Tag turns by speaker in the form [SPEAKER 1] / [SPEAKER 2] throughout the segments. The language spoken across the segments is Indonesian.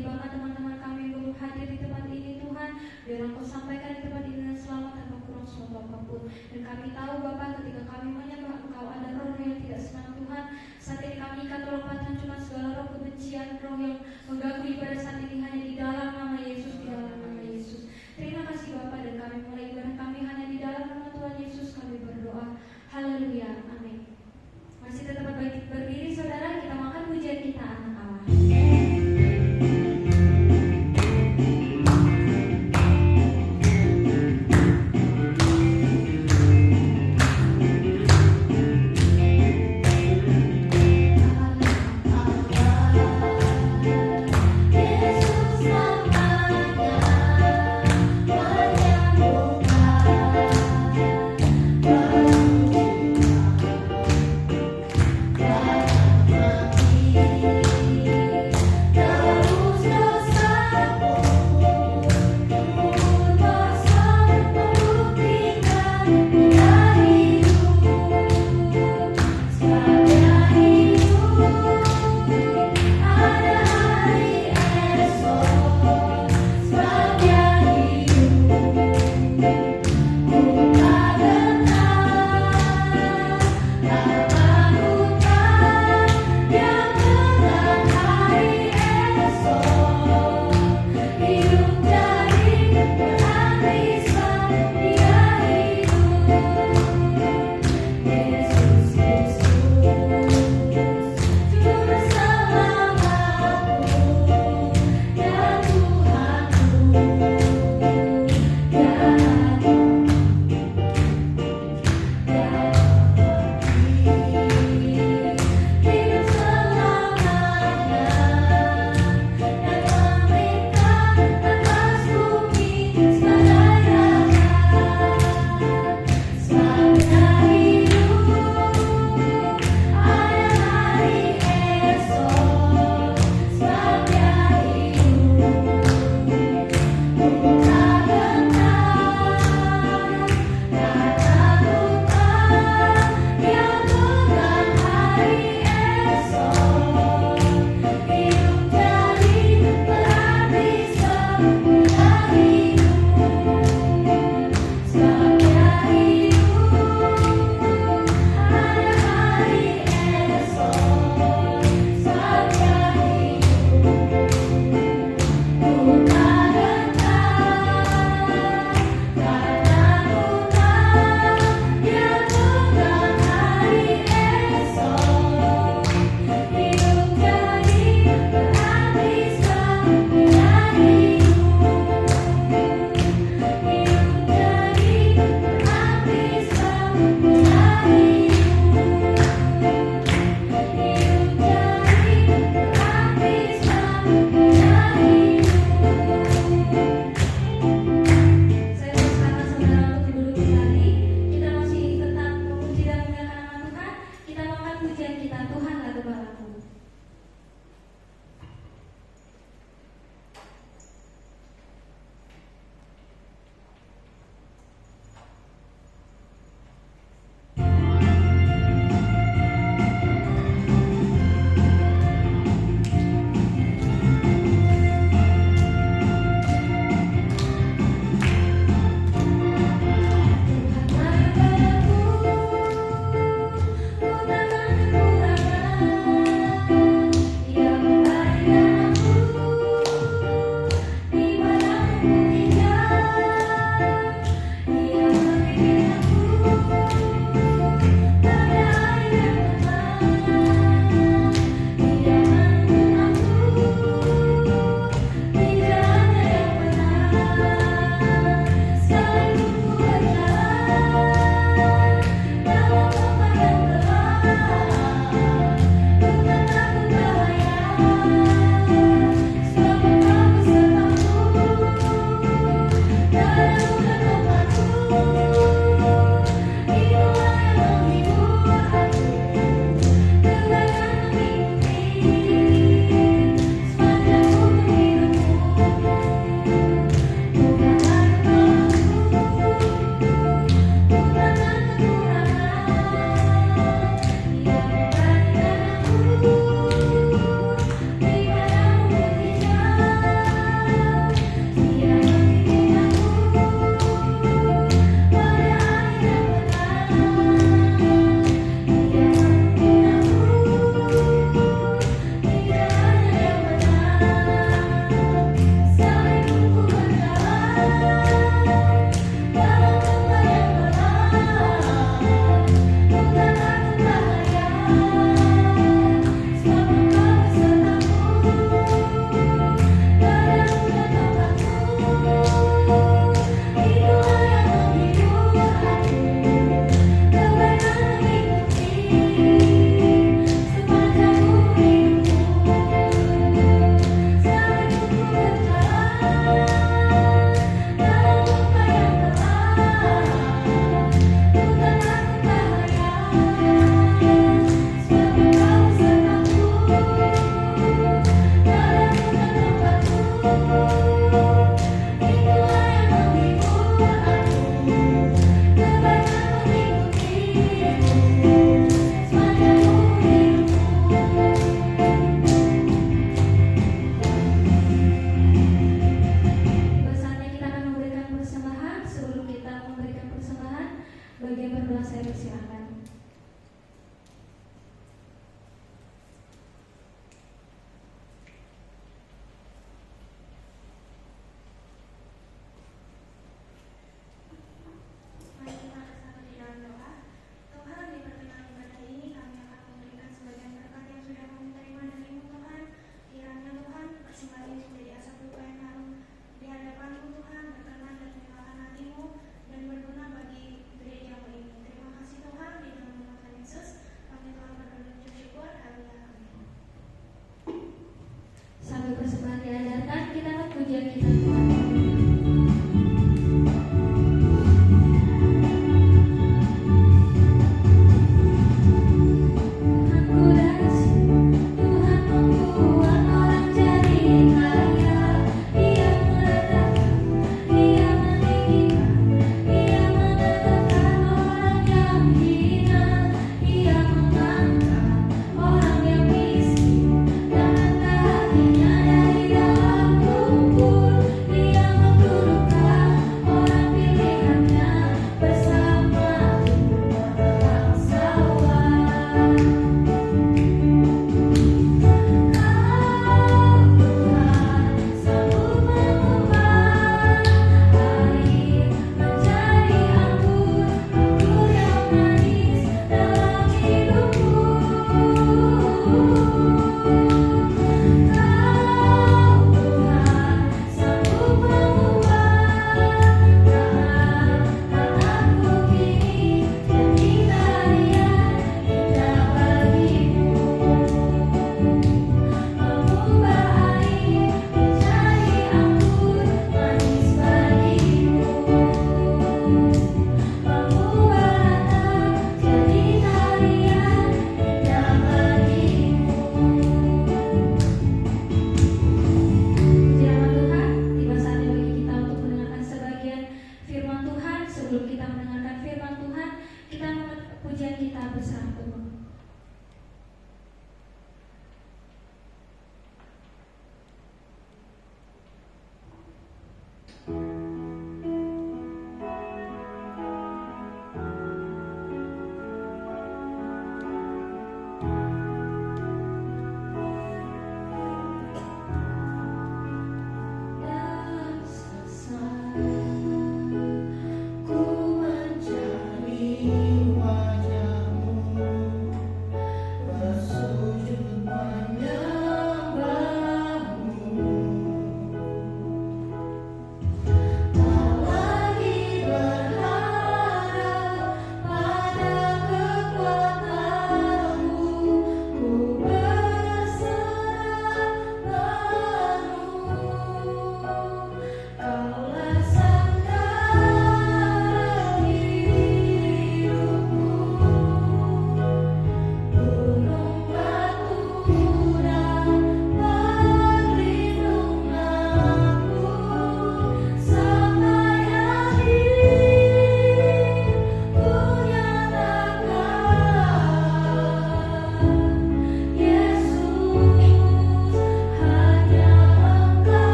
[SPEAKER 1] bahkan teman-teman kami yang baru hadir di tempat ini Tuhan, biar Engkau sampaikan di tempat ini dengan selamat tanpa kurang suatu apapun. Dan kami tahu Bapa, ketika kami menyembah Engkau ada roh yang tidak senang Tuhan. Saat ini kami ikat lompatan cuma segala roh kebencian, roh yang mengganggu ibadah saat ini hanya di dalam nama Yesus, di dalam nama Yesus. Terima kasih Bapa, dan kami mulai ibadah kami hanya di dalam nama Tuhan Yesus. Kami berdoa, haleluya, amin. Masih tetap berdiri saudara, kita makan pujian kita anak Allah.
[SPEAKER 2] Yesus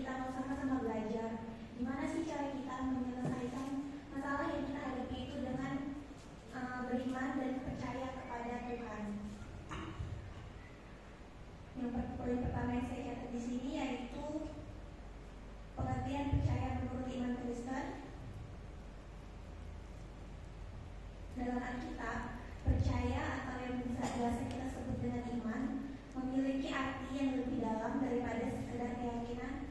[SPEAKER 2] kita mau sama-sama belajar gimana sih cara kita menyelesaikan masalah yang kita hadapi itu dengan beriman dan percaya kepada Tuhan. Yang poin pertama yang saya catat di sini yaitu pengertian percaya menurut iman Kristen. Dalam Alkitab, percaya atau yang biasa kita sebut dengan iman memiliki arti yang lebih dalam daripada sekedar keyakinan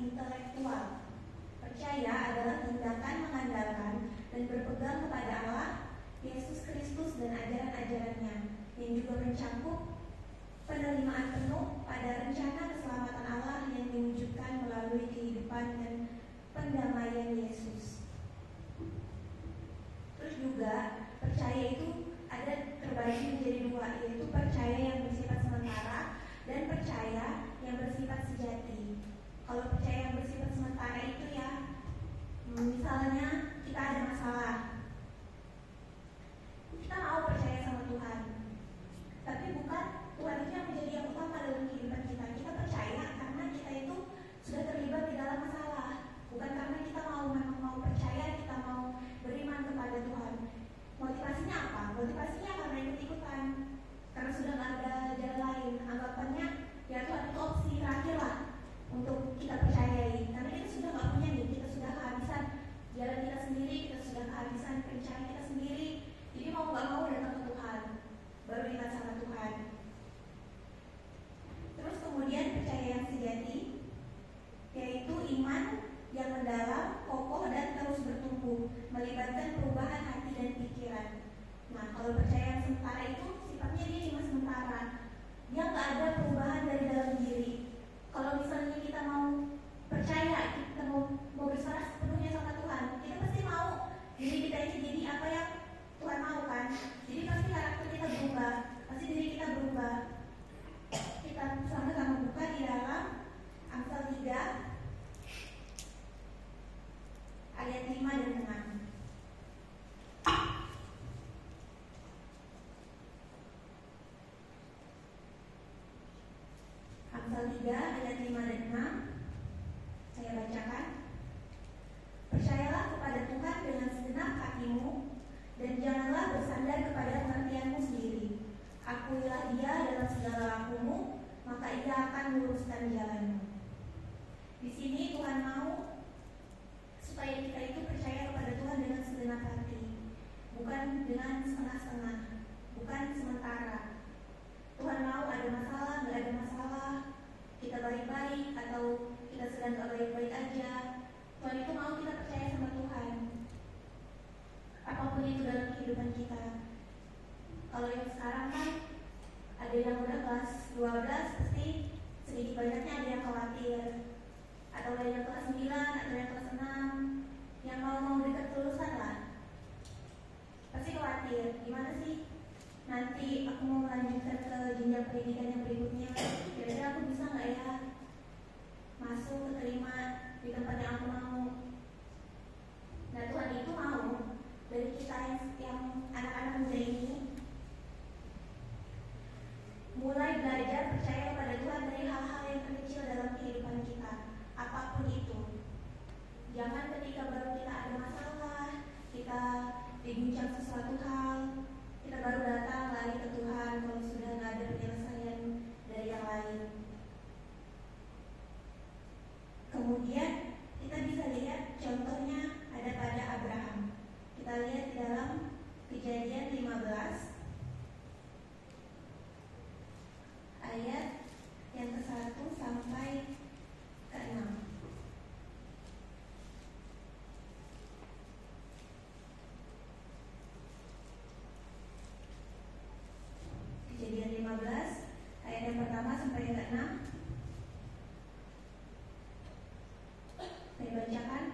[SPEAKER 2] intelektual. Percaya adalah tindakan mengandalkan dan berpegang kepada Allah, Yesus Kristus dan ajaran-ajarannya, yang juga mencakup penerimaan penuh pada rencana keselamatan Allah yang diwujudkan melalui kehidupan dan pendamaian Yesus. Terus juga percaya itu ada terbagi menjadi dua, yaitu percaya yang bersifat sementara dan percaya yang bersifat sejati. Kalau percaya yang bersifat sementara itu ya, misalnya kita ada masalah, kita mau percaya sama Tuhan, tapi bukan Tuhan itu yang menjadi yang utama dalam kehidupan kita. Kita percaya karena kita itu sudah terlibat di dalam masalah, bukan karena kita mau percaya, kita mau beriman kepada Tuhan. Motivasinya apa? Motivasinya karena ikut-ikutan, karena sudah nggak ada jalan lain. Anggapannya ya Tuhan itu opsi terakhir lah untuk kita percayai, karena kita sudah nggak punya nih, kita sudah kehabisan jalan kita sendiri, kita sudah kehabisan pencarian kita sendiri. Jadi mau nggak mau datang ke Tuhan, baru kita sama Tuhan. Terus kemudian percaya yang sejati, yaitu iman yang mendalam, kokoh dan terus bertumbuh, melibatkan perubahan hati dan pikiran. Nah, kalau percaya yang sementara itu sifatnya dia cuma sementara, dia nggak ada perubahan dari dalam diri. Kalau misalnya kita mau percaya, kita mau berserah sepenuhnya sama Tuhan, kita pasti mau diri kita ini jadi apa yang Tuhan mau kan. Jadi pasti karakter kita berubah, pasti diri kita berubah. Kita sama-sama buka di dalam Amsal 3 ayat 5 dan 6. Amsal 3 ayat 5 dan 6. Saya bacakan. Percayalah kepada Tuhan dengan segenap hatimu, dan janganlah bersandar kepada pengertianmu sendiri. Akuilah Dia dalam segala lakumu, maka Ia akan meluruskan jalanmu. Di sini Tuhan mau supaya kita itu percaya kepada Tuhan dengan segenap hati, bukan dengan setengah-setengah, bukan sementara. Tuhan mau ada masalah, nggak ada masalah, kita baik-baik atau kita sedang nggak baik-baik aja, Tuhan itu mau kita percaya sama Tuhan, apapun itu dalam kehidupan kita. Kalau yang sekarang kan ada yang udah kelas 12 pasti sedikit banyaknya ada yang khawatir, atau ada yang kelas 9, atau yang kelas 6 yang mau dekat kelulusan lah, pasti khawatir gimana sih nanti aku mau melanjutkan ke jenjang pendidikan yang berikutnya, kira-kira aku bisa nggak ya masuk keterima di tempat yang aku mau. Nah, Tuhan itu mau dari kita yang anak-anak muda ini mulai belajar percaya kepada Tuhan dari hal-hal yang kecil dalam kehidupan kita, apapun itu. Jangan ketika baru kita ada masalah, kita diguncang sesuatu hal, kita baru datang lari ke Tuhan kalau sudah nggak ada penyelesaian dari yang lain. Kemudian kita bisa lihat contohnya ada pada Abraham. Kita lihat di dalam Kejadian 15 ayat yang ke-1 sampai ke-6. Kejadian 15 ayat yang pertama sampai yang ke-6. Saya bacakan.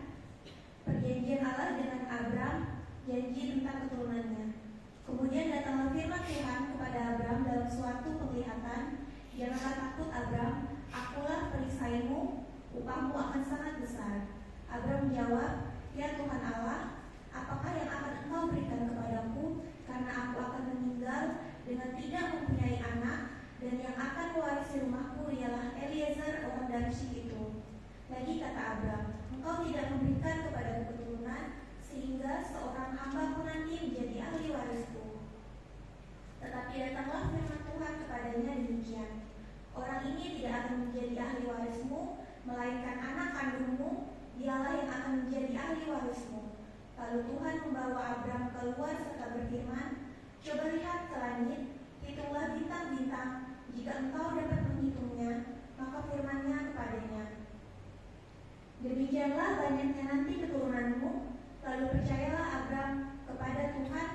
[SPEAKER 2] Perjanjian Allah dengan Abram, janji tentang keturunannya. Kemudian datanglah firman Tuhan kepada Abram dalam suatu penglihatan, janganlah takut Abram, akulah perisaimu, upahmu akan sangat besar. Abram menjawab, ya Tuhan Allah, apakah yang akan engkau berikan kepadaku, karena aku akan meninggal dengan tidak mempunyai anak, dan yang akan mewarisi rumahku ialah Eliezer orang Damsyik itu. demikian. Orang ini tidak akan menjadi ahli warismu, melainkan anak kandungmu, dialah yang akan menjadi ahli warismu. Lalu Tuhan membawa Abram keluar serta berfirman, coba lihat ke langit, hitunglah bintang-bintang, jika engkau dapat menghitungnya, maka firman-Nya kepadanya, demikianlah banyaknya nanti keturunanmu. Lalu percayalah Abram kepada Tuhan,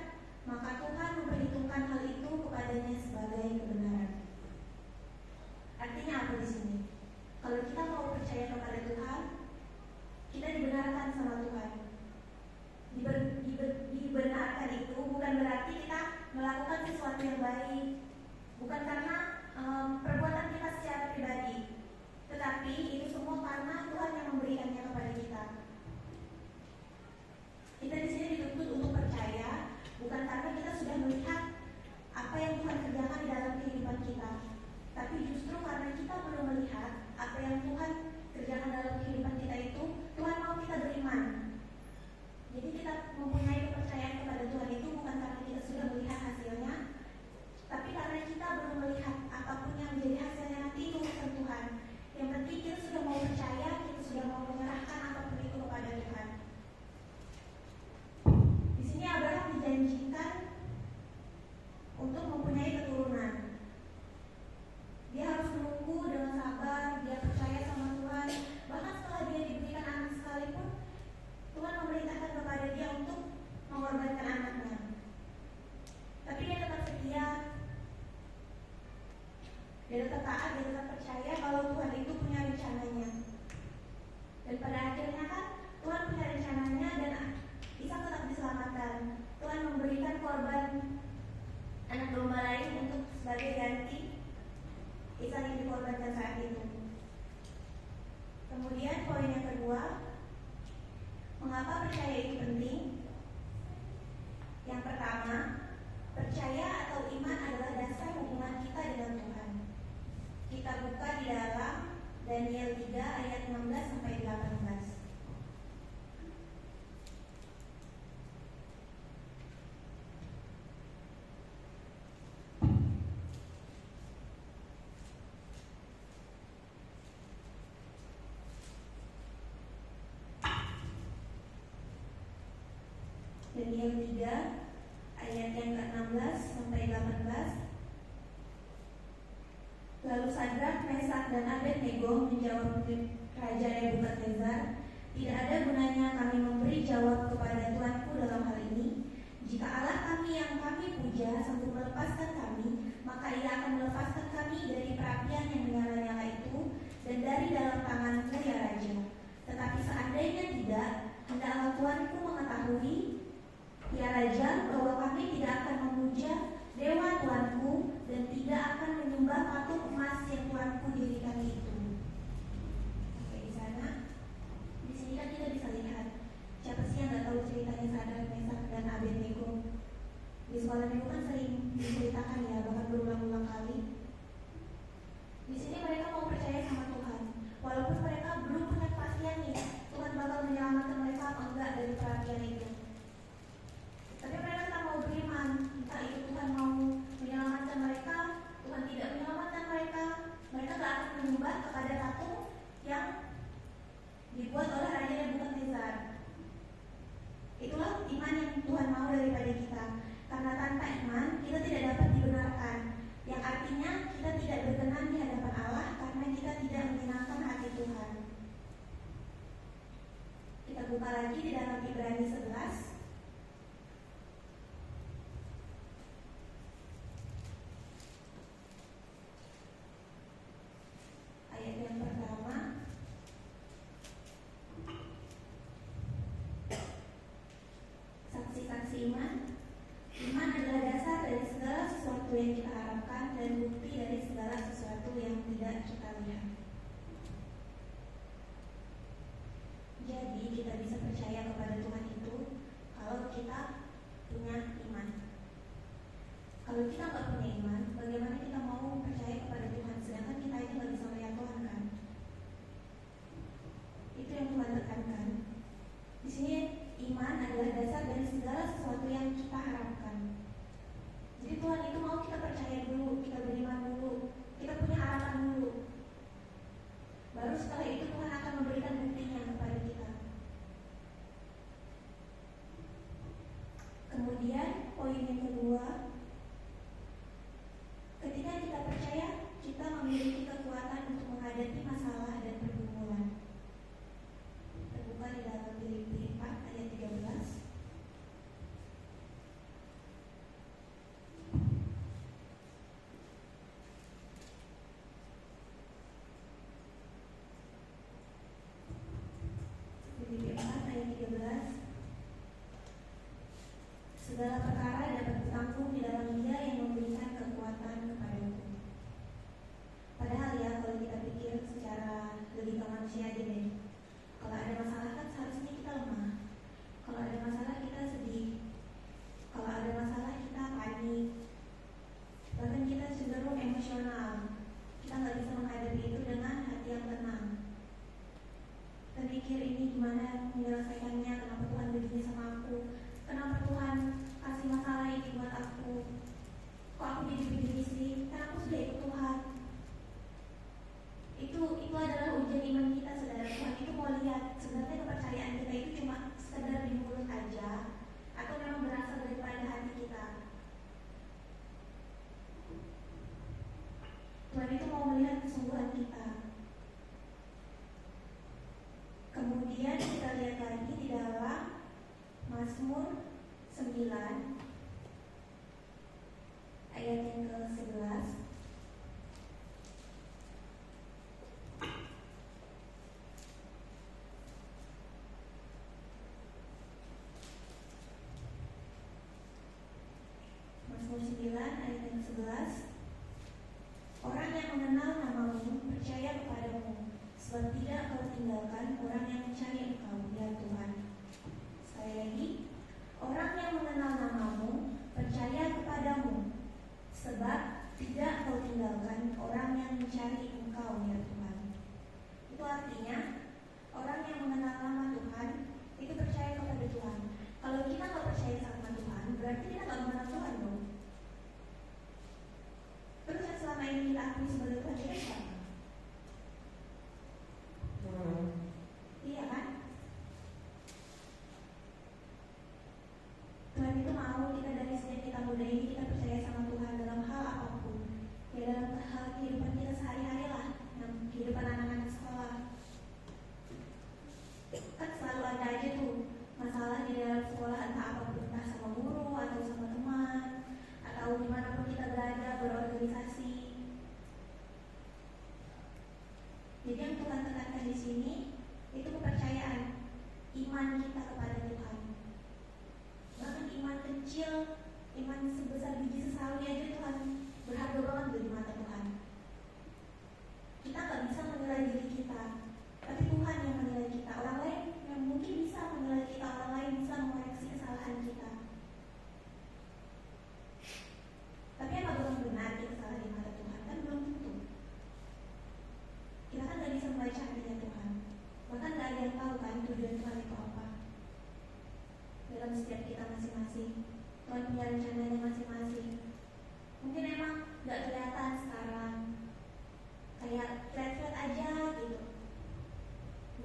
[SPEAKER 2] maka Tuhan memperhitungkan hal itu kepadanya sebagai kebenaran. Artinya apa di sini? Kalau kita mau percaya kepada Tuhan, kita dibenarkan sama Tuhan. Dibenarkan itu bukan berarti kita melakukan sesuatu yang baik, bukan karena perbuatan kita secara pribadi, tetapi itu semua karena Tuhan yang memberikannya kepada kita. Kita di sini dituntut untuk percaya, bukan karena kita sudah melihat apa yang Tuhan kerjakan di dalam kehidupan kita, tapi justru karena kita belum melihat apa yang Tuhan kerjakan dalam kehidupan kita itu, Tuhan mau kita beriman. Jadi kita mempunyai kepercayaan kepada Tuhan itu bukan karena kita sudah melihat hasilnya, tapi karena kita belum melihat apapun yang menjadi hasilnya nanti itu urusan Tuhan. Yang penting kita sudah mau percaya, kita sudah mau menyerahkan apapun itu kepada Tuhan. Di sini Abraham dijanjikan untuk mempunyai keturunan. Dia harus menunggu dengan sabar, dia percaya sama Tuhan. Bahkan setelah dia diberikan anak sekalipun, Tuhan memerintahkan kepada dia untuk mengorbankan anaknya. Tapi dia tetap setia, dia tetap taat, dia tetap percaya kalau Tuhan itu punya rencananya. Dan pada akhirnya kan Tuhan punya rencananya dan Ishak tetap diselamatkan. Tuhan memberikan korban anak domba lain untuk sebagai ganti Ishak yang dikorbankan saat itu. Kemudian poin yang kedua, mengapa percaya itu penting? Yang pertama, percaya atau iman adalah dasar hubungan kita dengan Tuhan. Kita buka di dalam Daniel 3 ayat 16 sampai 18. Daniel 3 ayat yang ke-16 sampai 18. Lalu Sadrak, Mesak, dan Abednego menjawab Raja Nebukadnezar, tidak ada gunanya kami memberi jawab kepada Tuanku dalam hal ini. Jika Allah kami yang kami puja sanggup melepaskan kami, maka Ia akan melepaskan kami dari perapian yang menyala-nyala itu dan dari dalam tanganku, ya Raja. Tetapi seandainya tidak, hendaklah Tuanku mengetahui, ya Raja, bahwa kami tidak akan memuja dewa Tuanku dan tidak akan menyembah patung emas yang Tuanku dirikan itu. Oke, di sana, di sini kan kita bisa lihat siapa sih yang nggak tahu ceritanya Sadrak, Mesak, dan Abednego. Di sekolah minggu kan sering diceritakan ya, bahkan berulang-ulang kali. Di sini mereka mau percaya sama Tuhan, walaupun mereka belum punya kepastian nih Tuhan bakal menyelamatkan mereka atau enggak dari perapian itu. Tapi mereka tetap mau beriman, entah itu Tuhan mau menyelamatkan mereka, Tuhan tidak menyelamatkan mereka. Mereka gak akan menyembah kepada patung yang dibuat oleh Raja Nebukadnezar. Itulah iman yang Tuhan mau daripada kita. Karena tanpa iman kita tidak dapat dibenarkan, yang artinya kita tidak berkenan di hadapan Allah karena kita tidak menyenangkan hati Tuhan. Kita buka lagi di dalam Ibrani 11 ayat yang pertama. Saksi-saksi iman. Iman adalah dasar dari segala sesuatu yang kita harapkan dan bukti dari segala sesuatu yang tidak kita lihat. Jadi kita bisa percaya kepada Tuhan itu kalau kita punya iman. Kalau kita nggak punya iman, bagaimana kita mau percaya kepada Tuhan sedangkan kita ini nggak bisa melihat Tuhan kan? Itu yang Tuhan tekankan. Di sini iman adalah dasar dari segala sesuatu yang kita harapkan. Jadi Tuhan itu mau kita percaya dulu, kita beriman dulu. Kita ayat yang ke-11. Mazmur 9 ayat yang ke-11. Orang yang mengenal namamu percaya kepadamu, sebab tidak kau tinggalkan orang yang mencari engkau, ya Tuhan. Sekali lagi, orang yang mengenal namamu percaya kepadamu, sebab tidak kau tinggalkan orang yang mencari engkau, ya Tuhan. Itu artinya, orang yang mengenal nama Tuhan itu percaya kepada Tuhan. Kalau kita nggak percaya sama Tuhan, berarti kita nggak mengenal Tuhan dong. Terus yang selama ini kita akui sebagai Tuhan kita siapa? Iya kan? Tuhan itu mau kita dari sejak kita muda ini kita percaya sama Tuhan dalam hal apapun. Ya dalam hal kehidupan kita sehari-hari lah, dalam kehidupan anak-anak sekolah. Kan selalu ada aja tuh masalah di dalam sekolah, entah apapun, entah sama guru atau sama teman atau dimanapun kita berada berorganisasi. Jadi yang Tuhan tekankan di sini itu kepercayaan, iman kita kepada Tuhan. Bahkan iman kecil, iman sebesar biji sesawi aja Tuhan berharga banget di mata Tuhan. Kita nggak bisa menilai diri kita, tapi Tuhan yang menilai kita. Orang lain yang mungkin bisa menilai kita, orang lain bisa mengoreksi kesalahan kita. Tapi apakah benar kita salah di mata Tuhan? Kan belum tentu. Kita kan gak bisa membaca hatinya Tuhan. Bahkan gak ada yang tahu kan tujuan Tuhan itu apa dalam setiap kita masing-masing. Tuhan punya rencananya masing-masing. Mungkin emang gak kelihatan sekarang, kayak flat-flat aja gitu,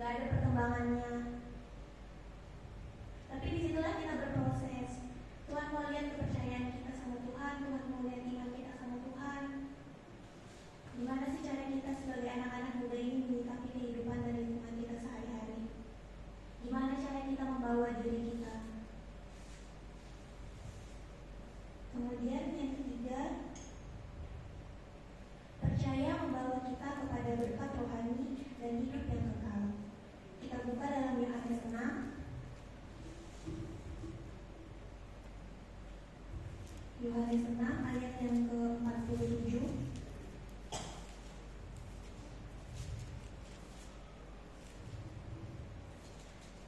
[SPEAKER 2] gak ada perkembangannya. Tapi disitulah kita berproses. Tuhan mau lihat kepercayaan kita sama Tuhan, Tuhan mau lihat iman kita sama Tuhan. Gimana sih cara kita sebagai anak-anak muda ini menyikapi kehidupan dan lingkungan kita sehari-hari? Gimana cara kita membawa diri kita? Kemudian yang ketiga, percaya membawa kita kepada berkat rohani dan hidup yang kekal. Kita buka dalam Yohanes 6. Yohanes 6 ayat yang ke-47.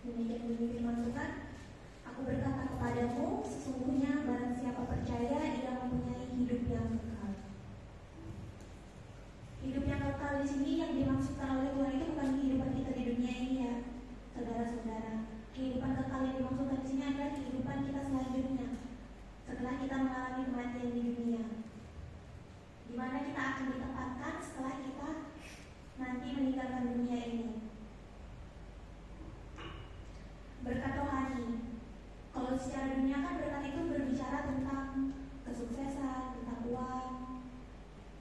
[SPEAKER 2] Demikian bunyi firman Tuhan, aku berkata kepadamu, sesungguhnya barang siapa percaya ia mempunyai hidup yang kekal. Hidup yang kekal di sini yang dimaksudkan oleh Tuhan itu bukan kehidupan kita di dunia ini ya, saudara-saudara. Kehidupan kekal yang dimaksudkan di sini adalah kehidupan kita selanjutnya setelah kita mengalami kematian di dunia, di mana kita akan ditempatkan setelah kita nanti meninggalkan dunia ini. Berkat rohani, kalau secara dunia kan berkat itu berbicara tentang kesuksesan, tentang uang,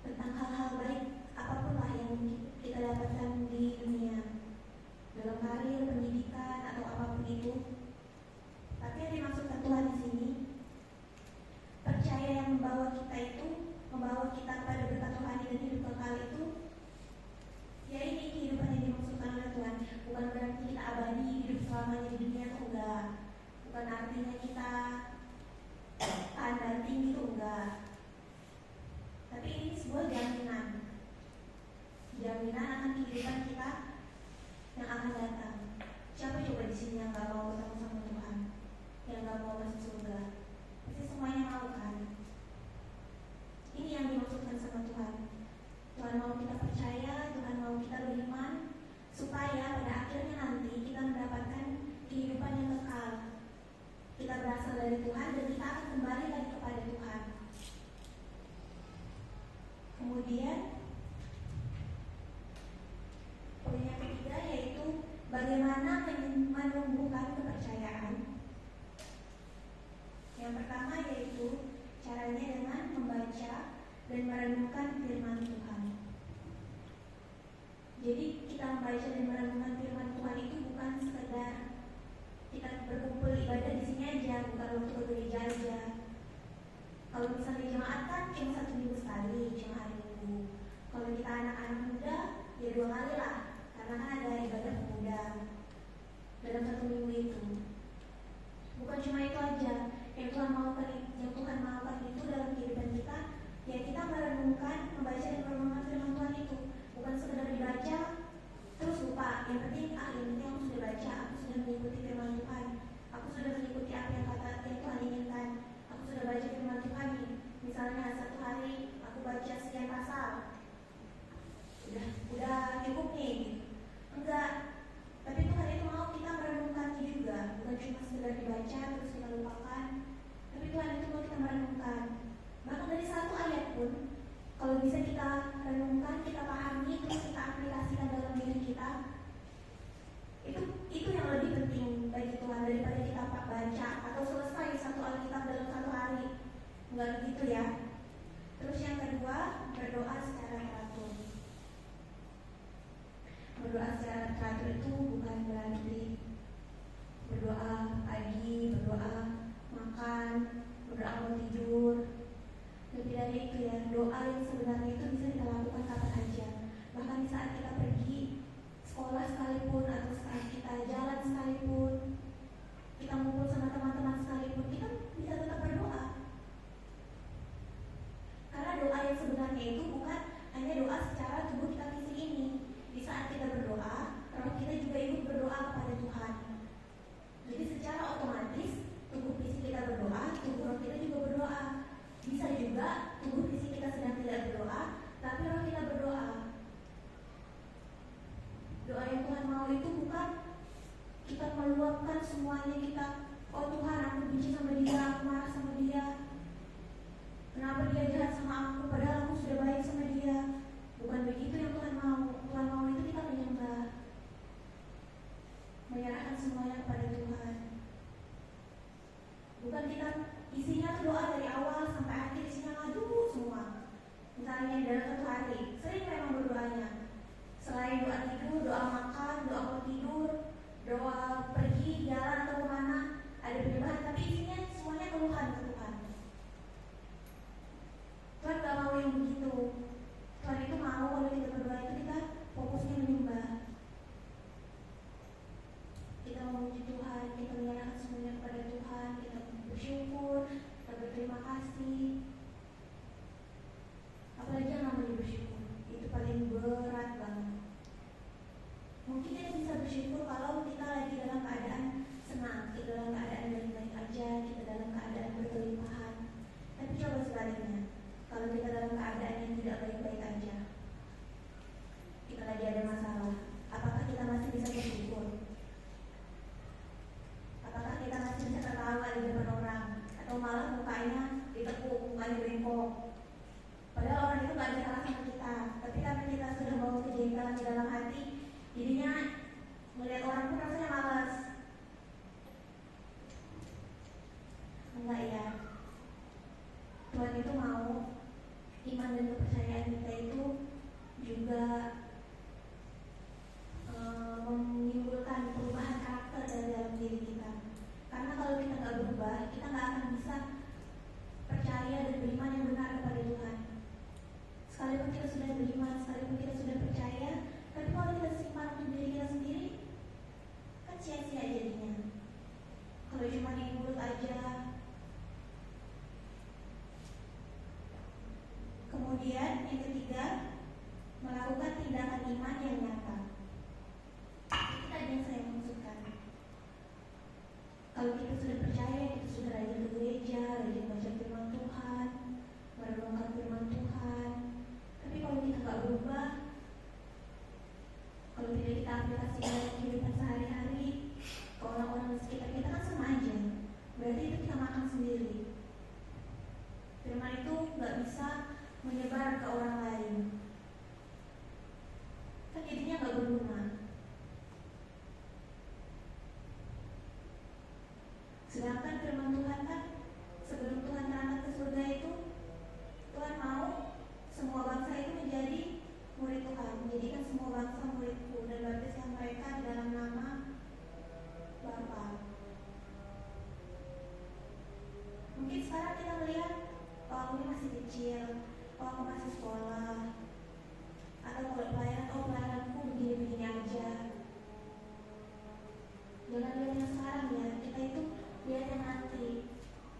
[SPEAKER 2] tentang hal-hal baik apapun lah yang kita dapatkan di dunia, dalam karir, pendidikan atau apapun itu. Tapi yang dimaksudkan Tuhan di sini, percaya yang membawa kita itu, membawa kita pada berkat rohani dan hidup kekal itu, ya ini kehidupan yang dimaksudkan oleh Tuhan. Bukan berarti kita abadi hidup selamanya di dunia itu enggak. Bukan artinya kita standar tinggi itu enggak. Tapi ini sebuah jaminan, jaminan akan kehidupan kita yang akan datang. Siapa coba di sini yang nggak mau ketemu sama Tuhan, yang nggak mau masuk surga? Pasti semuanya mau kan? Ini yang dimaksudkan sama Tuhan. Tuhan mau kita percaya, Tuhan mau kita beriman, supaya pada akhirnya nanti kita mendapatkan kehidupan yang kekal. Kita berasal dari Tuhan dan kita akan kembali lagi kepada Tuhan. Kemudian poin yang ketiga yaitu bagaimana menumbuhkan kepercayaan. Yang pertama yaitu caranya dengan membaca dan merenungkan firman Tuhan. Jadi kita membaca dan merenungkan firman Tuhan itu bukan sekedar kita berkumpul ibadah di sini aja, bukan waktu ke gereja aja. Kalau misalnya jemaat kan cuma 1 minggu sekali, cuma hari Minggu. Kalau kita anak-anak muda, ya 2 kali lah, karena kan ada ibadah pemuda dalam 1 minggu itu. Bukan cuma itu aja, yang Tuhan maukan itu dalam kehidupan kita, ya kita merenungkan, membaca dan merenungkan firman Tuhan itu, bukan sekedar dibaca terus lupa. Yang penting aku sudah baca, aku sudah mengikuti firman Tuhan, aku sudah mengikuti apa yang Tuhan inginkan, aku sudah baca firman Tuhan nih. Misalnya satu hari aku baca sekian pasal, udah cukup nih. Enggak, tapi Tuhan itu mau kita merenungkannya juga, bukan cuma sekedar dibaca terus kita lupakan. Tapi Tuhan itu mau kita merenungkan. Bahkan dari 1 ayat pun, kalau bisa kita renungkan, kita pahami, terus kita aplikasikan dalam diri kita, itu yang lebih penting bagi Tuhan daripada kita baca atau selesai 1 Alkitab dalam 1 hari. Enggak begitu ya. Terus yang kedua, berdoa secara teratur. Berdoa secara teratur itu bukan berarti berdoa pagi, berdoa makan, berdoa mau tidur. Lebih dari itu ya, doa yang sebenarnya itu bisa kita lakukan kapan aja. Bahkan di saat kita pergi sekolah sekalipun, atau saat kita jalan sekalipun, kita ngumpul sama teman-teman sekalipun, kita bisa tetap berdoa. Karena doa yang sebenarnya itu bukan hanya doa secara tubuh kita fisik ini. Di saat kita berdoa, roh kita juga ikut berdoa kepada Tuhan. Jadi secara otomatis tubuh fisik kita berdoa, tubuh roh kita juga berdoa. Bisa juga tubuh fisik kita sedang tidak berdoa, tapi roh kita berdoa. Doa yang Tuhan mau itu bukan kita meluapkan semuanya kita. Oh Tuhan, aku benci sama dia, aku marah sama dia. Kenapa dia jahat sama aku, padahal aku sudah baik sama dia. Bukan begitu yang Tuhan mau. Tuhan mau itu kita menyembah, menyerahkan semuanya kepada Tuhan. Bukan kita isinya tuh doa dari awal sampai akhir, isinya ngadu semua. Misalnya dalam 1 hari, sering memang berdoanya. Selain doa tidur, doa makan, doa mau tidur, doa pergi, jalan atau kemana, ada penyembahan, tapi isinya semuanya keluhan ke Tuhan. Tuhan gak mau yang begitu. Tuhan itu mau kalau kita berdoa itu kita fokusnya menyembah. Kita memuji Tuhan, kita menyerahkan semuanya kepada Tuhan, kita bersyukur, kita berterima kasih. Apalagi yang namanya bersyukur, itu paling berat banget. Mungkin kita bisa bersyukur kalau kita lagi dalam keadaan senang, kita dalam keadaan baik-baik aja, kita dalam keadaan berkelimpahan. Tapi coba sebaliknya, kalau kita dalam keadaan yang tidak baik-baik aja, kita lagi ada masalah, apakah kita masih bisa bersyukur? Apakah kita masih bisa tertawa di depan orang? Atau malah mukanya ditekuk, mukanya bengkok? Padahal orang itu gak ada salah sama kita, tapi karena kita sudah bawa kejengkelan di dalam hati, jadinya melihat orang pun rasanya malas. Enggak ya. Tuhan itu mau iman dan kepercayaan kita itu juga menimbulkan perubahan karakter dari dalam diri kita. Karena kalau kita nggak berubah, kita nggak akan bisa percaya dan beriman yang benar kepada Tuhan. Sekalipun kita sudah beriman, sekalipun kita sudah percaya, tapi kalau kita simpan untuk diri kita sendiri, kan sia-sia jadinya. Kalau cuma di mulut aja. Kemudian yang ketiga, melakukan tindakan iman yang nyata. Itu tadi yang saya maksudkan. Kalau kita sudah percaya, kita sudah rajin ke gereja, rajin baca firman Tuhan, merenungkan firman Tuhan, tapi kalau kita nggak berubah, kalau tidak kita aplikasikan dalam kehidupan sehari-hari, ke orang-orang di sekitar kita kan sama aja. Berarti itu kita makan sendiri. Firman itu nggak bisa menyebar ke orang lain, kan jadinya nggak berguna. Sedangkan firman Tuhan kan sebelum Tuhan terangkat ke surga itu, Tuhan mau semua bangsa itu menjadi murid Tuhan, menjadikan semua bangsa muridku dan baptiskan mereka di dalam nama Bapa. Mungkin sekarang kita melihat, oh ini masih kecil, kalau aku masih sekolah, atau kalau pelayanan, oh pelayananku begini-begini aja. Jangan lihat yang sekarang ya, kita itu lihat yang nanti.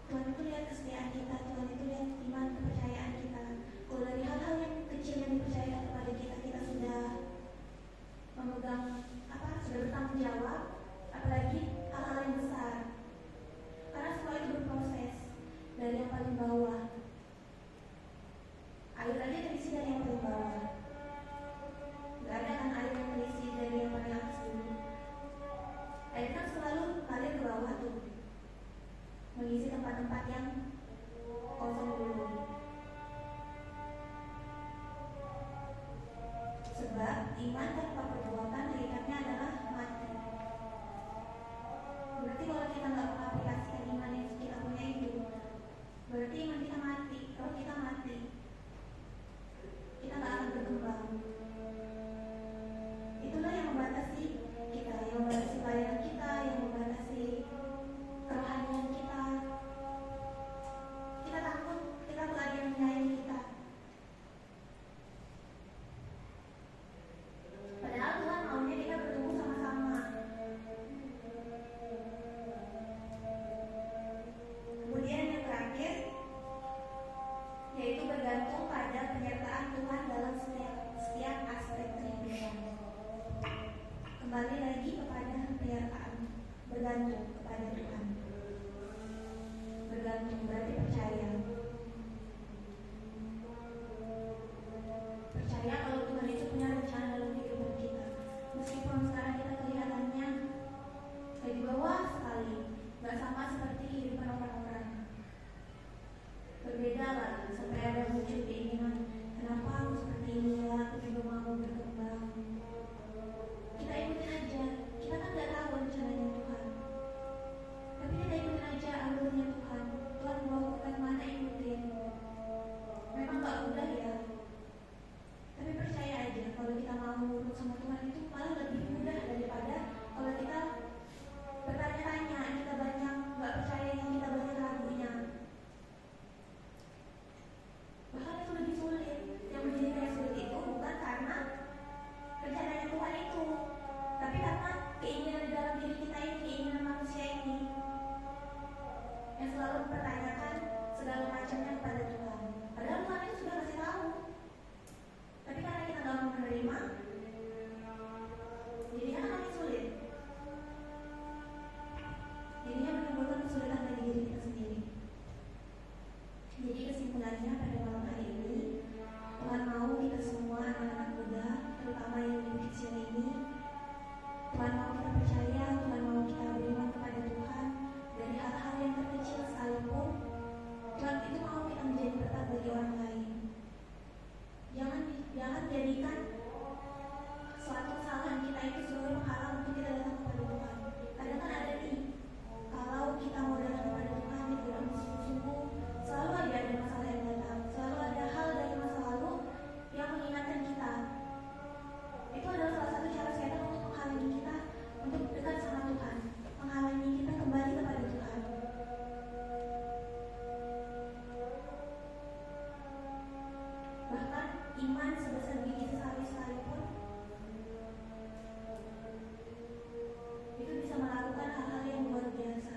[SPEAKER 2] Tuhan itu lihat kesetiaan kita, Tuhan itu lihat iman kepercayaan kita. Kalau dari hal-hal yang kecil yang dipercayakan kepada kita, kita sudah memegang sudah bertanggung jawab, apalagi hal-hal yang besar. Karena semua itu berproses dari yang paling bawah. Air aja terisi dari yang paling bawah. Gak ada kan air yang terisi dari yang paling atas dulu. Air kan selalu ngalir ke bawah tuh, mengisi tempat-tempat yang kosong dulu. Sebab iman tanpa perbuatan hakikatnya adalah mati. Berarti kalau kita nggak mengaplikasikan iman yang kita punya itu, berarti iman kita mati. Kalau kita mati, kita nggak akan berkembang. Itulah yang membatasi kita, yang membatasi pelayanan kita, yang membatasi kerohanian kita. Kita takut, kita nggak ada yang menyayangi kita. Padahal Tuhan maunya kita bertumbuh sama-sama. Kemudian yang terakhir, yaitu bergantung pada penyertaan Tuhan dalam setiap aspek kehidupan. Kembali lagi kepada penyertaan, bergantung kepada Tuhan. Bergantung berarti percaya. Percaya kalau Tuhan itu punya rencana dalam kehidupan kita. Meskipun sekarang kita kelihatannya kayak di bawah sekali, gak sama seperti kehidupan orang-orang. Berbeda lah, sampai ada muncul keinginan, kenapa aku seperti ini ya, aku juga mau berkembang. Kita ikutin aja, kita kan gak tahu rencananya Tuhan, tapi kita ikutin aja alurnya Tuhan. Tuhan mau kita kemana, ikutin. Memang gak mudah ya, tapi percaya aja kalau kita mau nurut sama Tuhan itu malah lebih mudah daripada kalau kita bertanya-tanya, kita banyak gak percaya, kita banyak ragunya. Bahkan itu lebih sulit. Yang menjadi sulit itu bukan karena rencananya Tuhan itu, tapi karena keinginan di dalam diri kita ini, keinginan manusia ini yang selalu mempertanyakan segala macamnya kepada Tuhan. Padahal Tuhan itu sudah kasih tahu, tapi karena kita gak mau menerima, jadinya kan makin sulit. Jadinya menimbulkan kesulitan bagi diri kita sendiri. Jadi kesimpulannya pada malam hari ini, Tuhan mau kita semua anak-anak muda, terutama yang lebih kecil ini, Tuhan mau kita percaya, Tuhan mau kita beriman kepada Tuhan. Dari hal-hal yang terkecil sekalipun, Tuhan itu mau kita menjadi berkat bagi orang lain. Jangan jadikan suatu kesalahan kita itu sebagai penghalang untuk kita datang kepada Tuhan. Kadang kan ada nih, kalau kita mau datang kepada Tuhan itu dalam sungguh-sungguh, selalu ada masalah yang datang, selalu ada hal dari masa lalu yang mengingatkan kita. Itu adalah salah satu cara setan untuk menghalangi kita untuk dekat sama Tuhan, menghalangi kita kembali kepada Tuhan. Bahkan iman sebesar biji sesawi sekalipun itu bisa melakukan hal-hal yang luar biasa.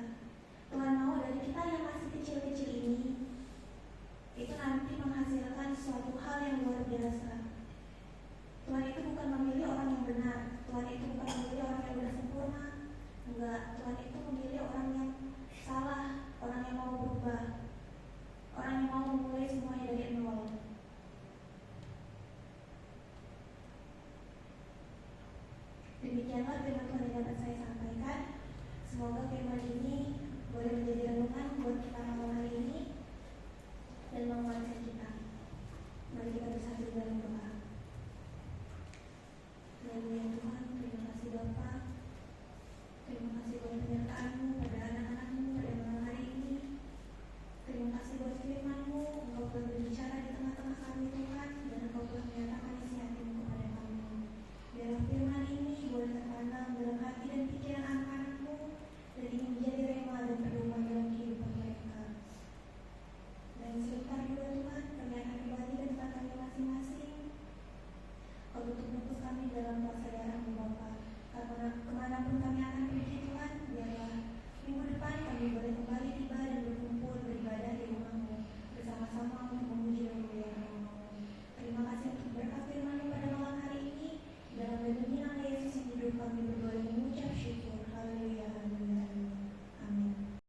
[SPEAKER 2] Tuhan mau dari kita yang masih kecil-kecil ini itu nanti menghasilkan suatu hal yang luar biasa. Tuhan itu bukan memilih orang yang benar, Tuhan itu bukan memilih orang yang sudah sempurna. Enggak, Tuhan itu memilih orang yang salah, orang yang mau berubah, orang yang mau memulai semuanya dari